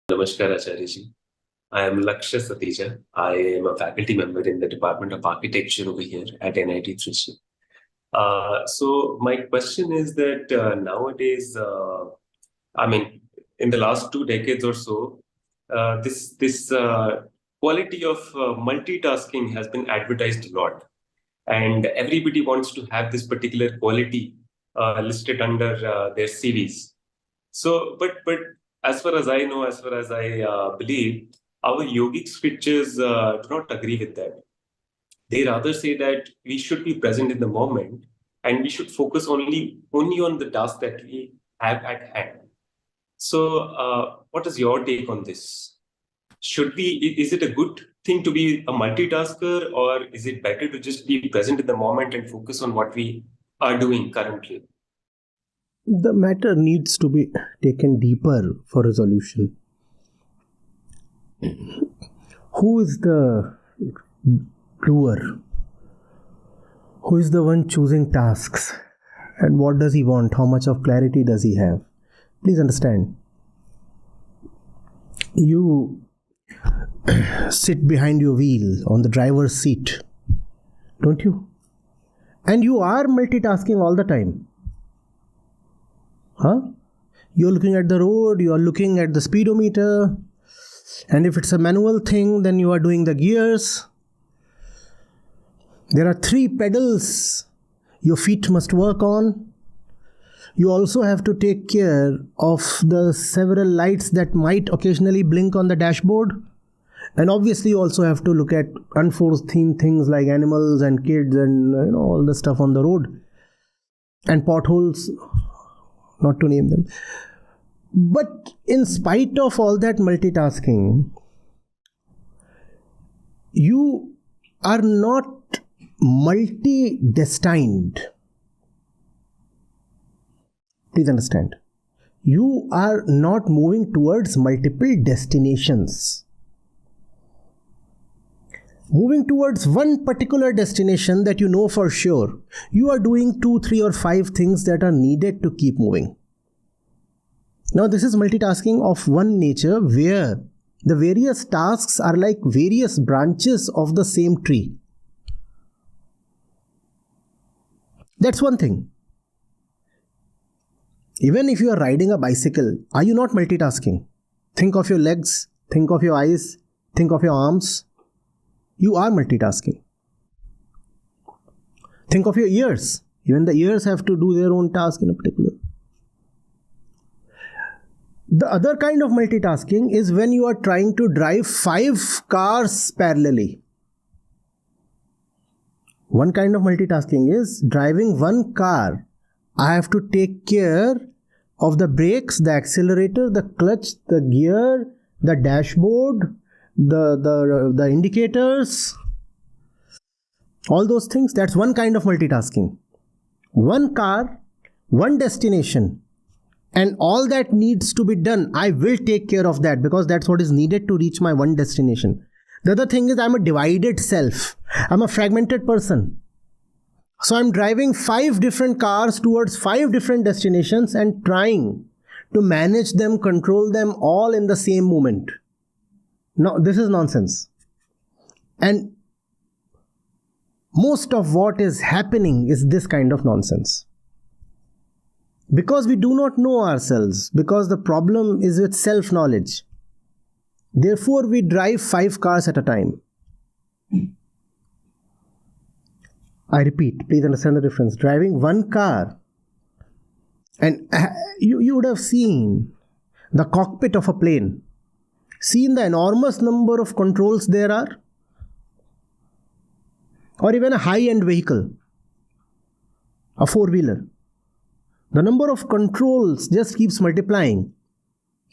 Namaskar, Acharya ji. I am Lakshya Satija. I am a faculty member in the Department of Architecture over here at NIT-Trichy. So my question is that nowadays, in the last 2 decades or so, this quality of multitasking has been advertised a lot, and everybody wants to have this particular quality listed under their CVs. So, but as far as I know, as far as I believe, our yogic scriptures do not agree with that. They rather say that we should be present in the moment and we should focus only on the task that we have at hand. So, what is your take on this? Is it a good thing to be a multitasker, or is it better to just be present in the moment and focus on what we are doing currently? The matter needs to be taken deeper for resolution. Who is the doer? Who is the one choosing tasks? And what does he want? How much of clarity does he have? Please understand. You sit behind your wheel on the driver's seat, don't you? And you are multitasking all the time. You're looking at the road, you're looking at the speedometer, and if it's a manual thing, then you are doing the gears. There are 3 pedals your feet must work on. You also have to take care of the several lights that might occasionally blink on the dashboard. And obviously you also have to look at unforeseen things like animals and kids and all the stuff on the road. And potholes, not to name them. But in spite of all that multitasking, you are not multi-destined. Please understand. You are not moving towards multiple destinations. Moving towards one particular destination that you know for sure. You are doing 2, 3 or 5 things that are needed to keep moving. Now this is multitasking of one nature where the various tasks are like various branches of the same tree. That's one thing. Even if you are riding a bicycle, are you not multitasking? Think of your legs, think of your eyes, think of your arms. You are multitasking. Think of your ears. Even the ears have to do their own task in a particular. The other kind of multitasking is when you are trying to drive 5 cars parallelly. One kind of multitasking is driving one car. I have to take care of the brakes, the accelerator, the clutch, the gear, the dashboard, the indicators, all those things. That's one kind of multitasking. One car, one destination, and all that needs to be done. I will take care of that because that's what is needed to reach my one destination. The other thing is I'm a divided self. I'm a fragmented person. So I'm driving 5 different cars towards 5 different destinations and trying to manage them, control them all in the same moment. No, this is nonsense. And most of what is happening is this kind of nonsense. Because we do not know ourselves, because the problem is with self-knowledge. Therefore, we drive 5 cars at a time. I repeat, please understand the difference. Driving one car, and you would have seen the cockpit of a plane. Seen the enormous number of controls there are? Or even a high-end vehicle, a 4-wheeler. The number of controls just keeps multiplying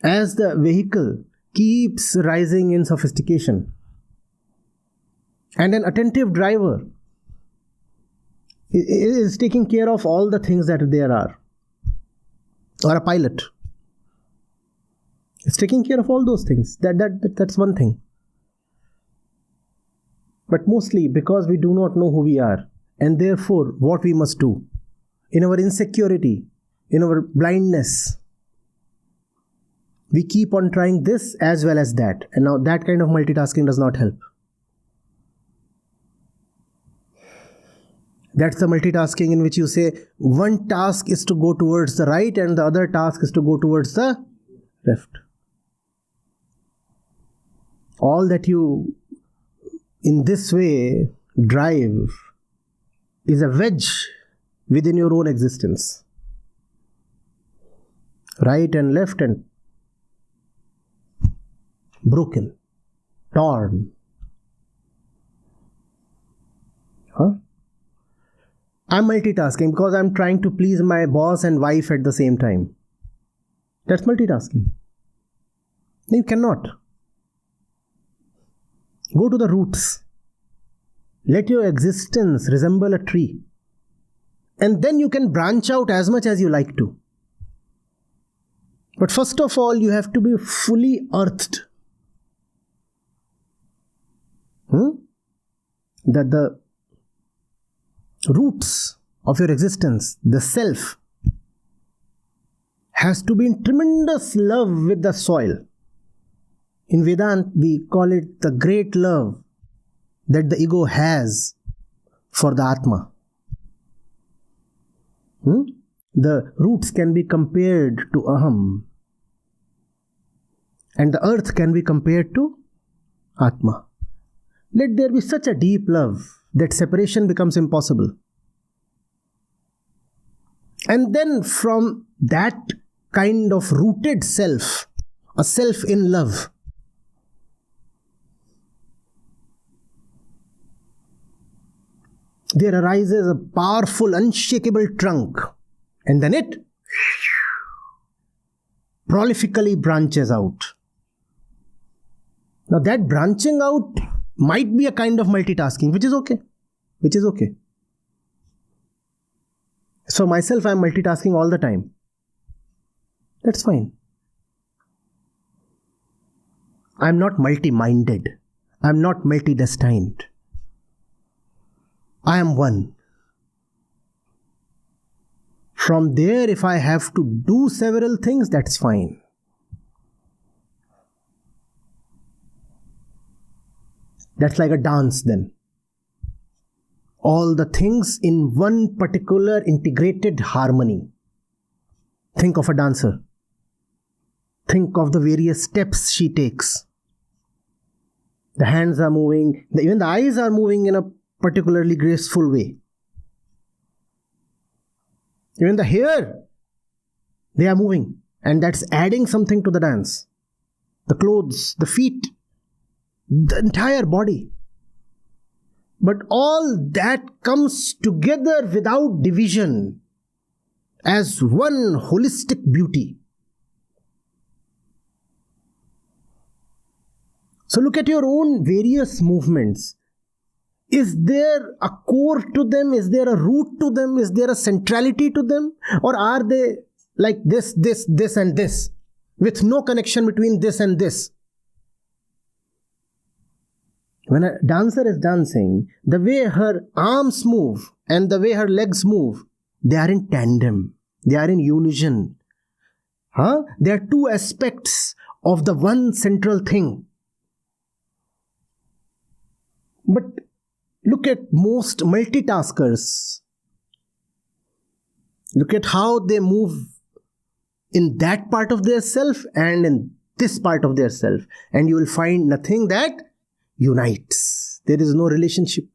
as the vehicle keeps rising in sophistication. And an attentive driver is taking care of all the things that there are. Or a pilot. It's taking care of all those things. That's one thing. But mostly because we do not know who we are, and therefore what we must do. In our insecurity, in our blindness, We keep on trying this as well as that. And now that kind of multitasking does not help. That's the multitasking in which you say one task is to go towards the right and the other task is to go towards the left. All that you in this way drive is a wedge within your own existence. Right and left and broken, torn. I'm multitasking because I'm trying to please my boss and wife at the same time. That's multitasking. You cannot. Go to the roots. Let your existence resemble a tree. And then you can branch out as much as you like to. But first of all, you have to be fully earthed. That the roots of your existence, the self, has to be in tremendous love with the soil. In Vedanta, we call it the great love that the ego has for the Atma. The roots can be compared to Aham. And the earth can be compared to Atma. Let there be such a deep love that separation becomes impossible. And then from that kind of rooted self, a self in love, there arises a powerful, unshakable trunk, and then it prolifically branches out. Now that branching out might be a kind of multitasking, which is okay. So myself, I'm multitasking all the time. That's fine. I'm not multi-minded. I'm not multi-destined. I am one. From there, if I have to do several things, that's fine. That's like a dance then. All the things in one particular integrated harmony. Think of a dancer. Think of the various steps she takes. The hands are moving, even the eyes are moving in a particularly graceful way. Even the hair, they are moving, and that's adding something to the dance. The clothes, the feet, the entire body. But all that comes together without division as one holistic beauty. So look at your own various movements. Is there a core to them? Is there a root to them? Is there a centrality to them? Or are they like this, and this, with no connection between this and this? When a dancer is dancing, the way her arms move and the way her legs move, they are in tandem. They are in unison. They are two aspects of the one central thing. But look at most multitaskers. Look at how they move in that part of their self and in this part of their self. And you will find nothing that unites. There is no relationship.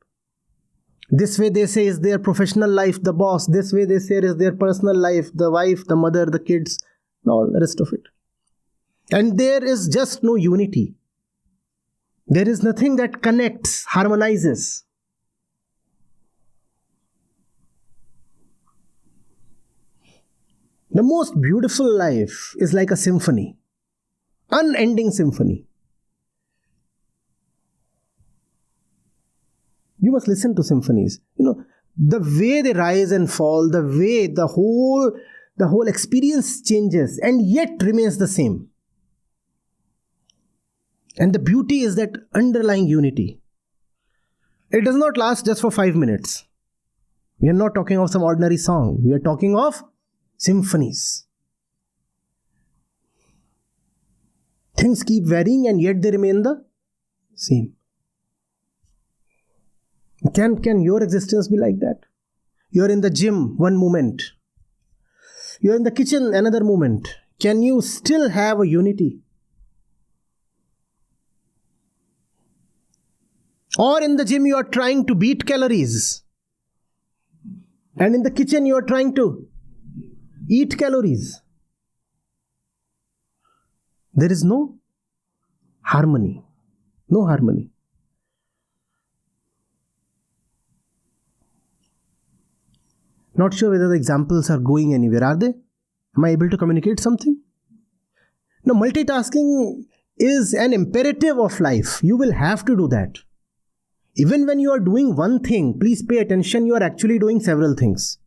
This way they say is their professional life, the boss. This way they say is their personal life, the wife, the mother, the kids, and all the rest of it. And there is just no unity. There is nothing that connects, harmonizes. The most beautiful life is like a symphony, unending symphony. You must listen to symphonies. The way they rise and fall, the way the whole experience changes and yet remains the same. And the beauty is that underlying unity. It does not last just for 5 minutes. We are not talking of some ordinary song. We are talking of symphonies. Things keep varying and yet they remain the same. Can your existence be like that? You're in the gym one moment. You're in the kitchen another moment. Can you still have a unity? Or in the gym you are trying to beat calories. And in the kitchen you are trying to eat calories. There is no harmony. No harmony. Not sure whether the examples are going anywhere. Are they? Am I able to communicate something? No, multitasking is an imperative of life. You will have to do that. Even when you are doing one thing, please pay attention, you are actually doing several things.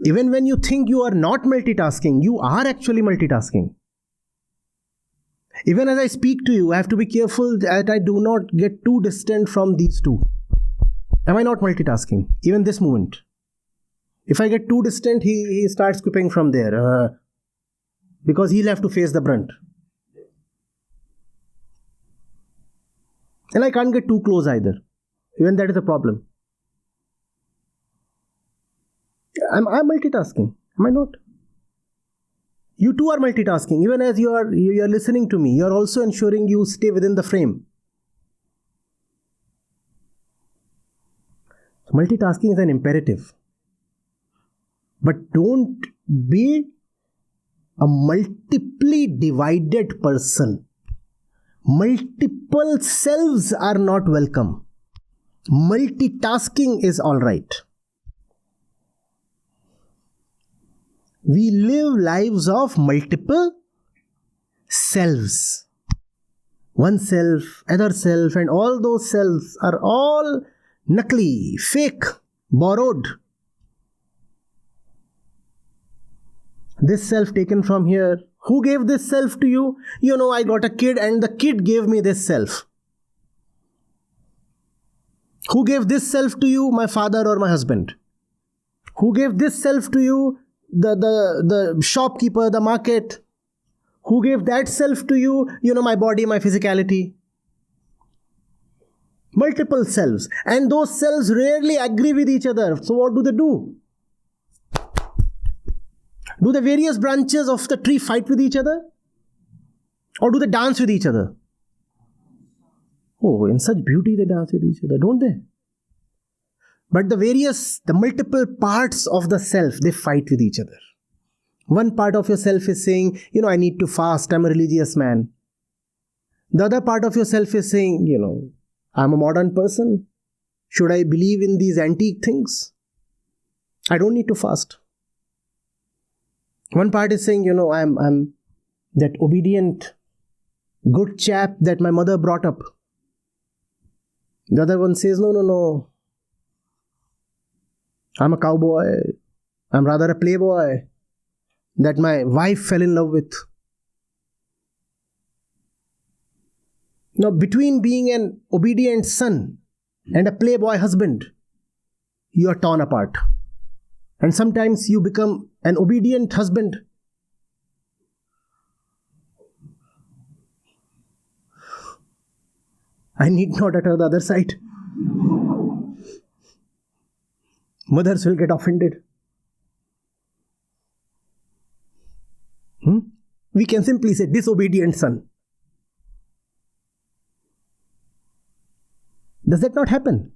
Even when you think you are not multitasking, you are actually multitasking. Even as I speak to you, I have to be careful that I do not get too distant from these two. Am I not multitasking? Even this moment. If I get too distant, he starts quipping from there. Because he'll have to face the brunt. And I can't get too close either. Even that is a problem. I'm multitasking. Am I not? You too are multitasking. Even as you are listening to me, you are also ensuring you stay within the frame. Multitasking is an imperative. But don't be a multiply divided person. Multiple selves are not welcome. Multitasking is all right. We live lives of multiple selves. One self, other self, and all those selves are all nakli, fake, borrowed. This self taken from here. Who gave this self to you? You know, I got a kid and the kid gave me this self. Who gave this self to you? My father or my husband. Who gave this self to you? The shopkeeper, the market. Who gave that self to you? You know, my body, my physicality. Multiple selves. And those selves rarely agree with each other. So what do they do? Do the various branches of the tree fight with each other? Or do they dance with each other? Oh, in such beauty they dance with each other, don't they? But the multiple parts of the self, they fight with each other. One part of yourself is saying, you know, I need to fast, I'm a religious man. The other part of yourself is saying, you know, I'm a modern person. Should I believe in these antique things? I don't need to fast. One part is saying, you know, I'm that obedient, good chap that my mother brought up. The other one says, no. I'm a cowboy. I'm rather a playboy that my wife fell in love with. Now, between being an obedient son and a playboy husband, you are torn apart. And sometimes you become an obedient husband. I need not utter the other side. Mothers will get offended. We can simply say disobedient son. Does that not happen?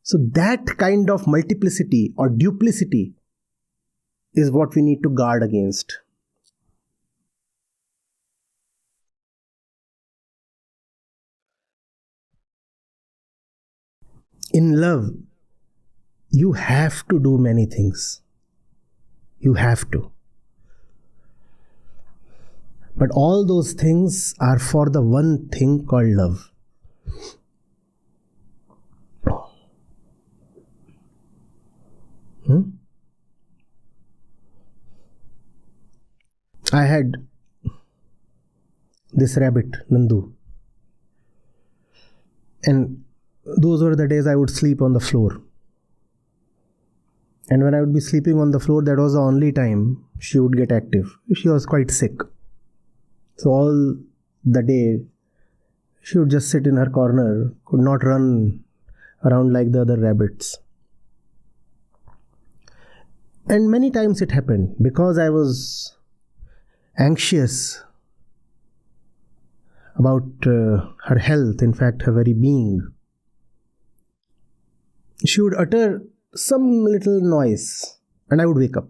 So that kind of multiplicity or duplicity is what we need to guard against. In love, you have to do many things. You have to. But all those things are for the one thing called love. I had this rabbit, Nandu. And those were the days I would sleep on the floor. And when I would be sleeping on the floor, that was the only time she would get active. She was quite sick. So all the day, she would just sit in her corner, could not run around like the other rabbits. And many times it happened because I was anxious about her health, in fact, her very being. She would utter some little noise and I would wake up.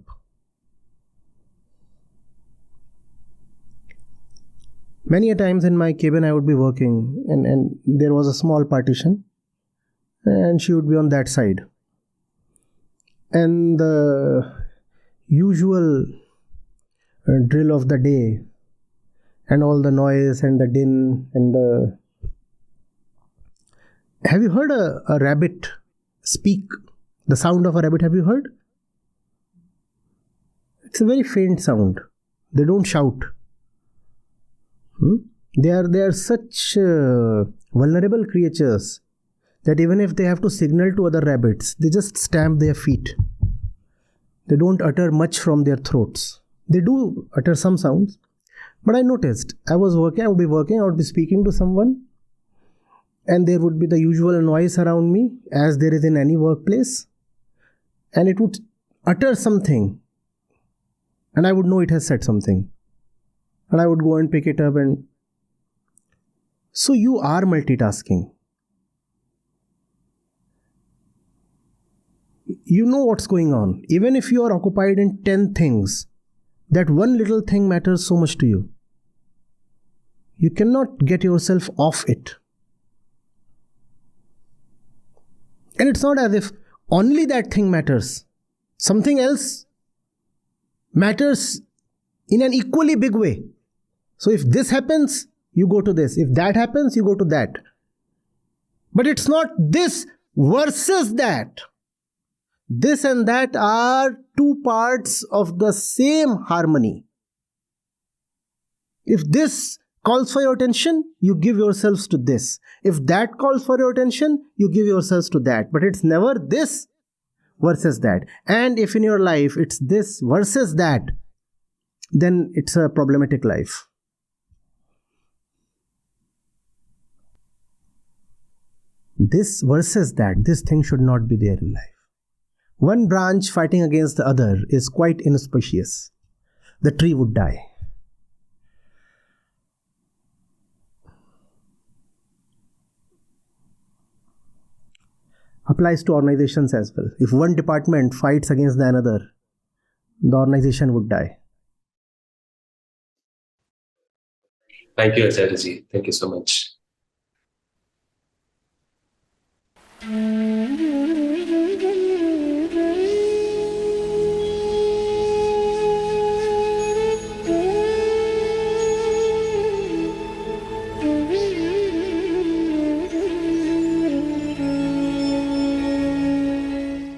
Many a times in my cabin I would be working and there was a small partition and she would be on that side. And the usual drill of the day and all the noise and the din and the... Have you heard a rabbit speak? The sound of a rabbit, have you heard? It's a very faint sound. They don't shout. They are such vulnerable creatures that even if they have to signal to other rabbits, they just stamp their feet. They don't utter much from their throats. They do utter some sounds. But I noticed, I would be speaking to someone, and there would be the usual noise around me, as there is in any workplace, and it would utter something, and I would know it has said something. And I would go and pick it up and... So you are multitasking. You know what's going on. Even if you are occupied in 10 things, that one little thing matters so much to you. You cannot get yourself off it. And it's not as if only that thing matters. Something else matters in an equally big way. So if this happens, you go to this. If that happens, you go to that. But it's not this versus that. This and that are two parts of the same harmony. If this calls for your attention, you give yourselves to this. If that calls for your attention, you give yourselves to that. But it's never this versus that. And if in your life it's this versus that, then it's a problematic life. This versus that, this thing should not be there in life. One branch fighting against the other is quite inauspicious. The tree would die. Applies to organizations as well. If one department fights against the another, the organization would die. Thank you, Acharya ji. Thank you so much.